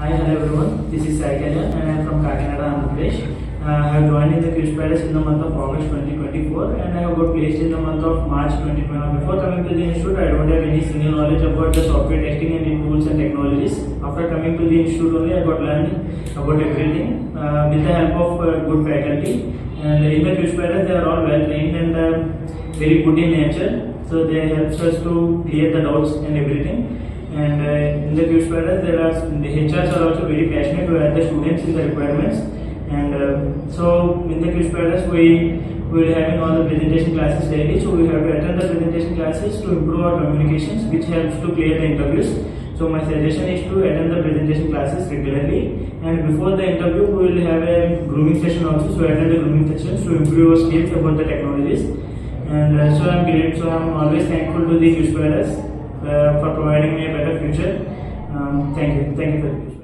Hi, hello everyone. This is A.SAI KALYAN and I am from Kakinada, Andhra Pradesh. I have joined in the Qspiders in the month of August 2024 and I have got placed in the month of March 2021. Before coming to the institute, I don't have any single knowledge about the software testing and the tools and technologies. After coming to the institute only, I got learning about everything with the help of good faculty. And in the Qspiders, they are all well trained and very good in nature. So they help us to clear the doubts and everything. And in the Qspiders, the HRs are also very passionate to add the students in the requirements. And so in the Qspiders, we will having all the presentation classes daily. So we have to attend the presentation classes to improve our communications, which helps to clear the interviews. So my suggestion is to attend the presentation classes regularly. And before the interview, we will have a grooming session also. So attend the grooming sessions to improve your skills about the technologies. And so I'm great. So I'm always thankful to the Qspiders for providing me a better future. Thank you for the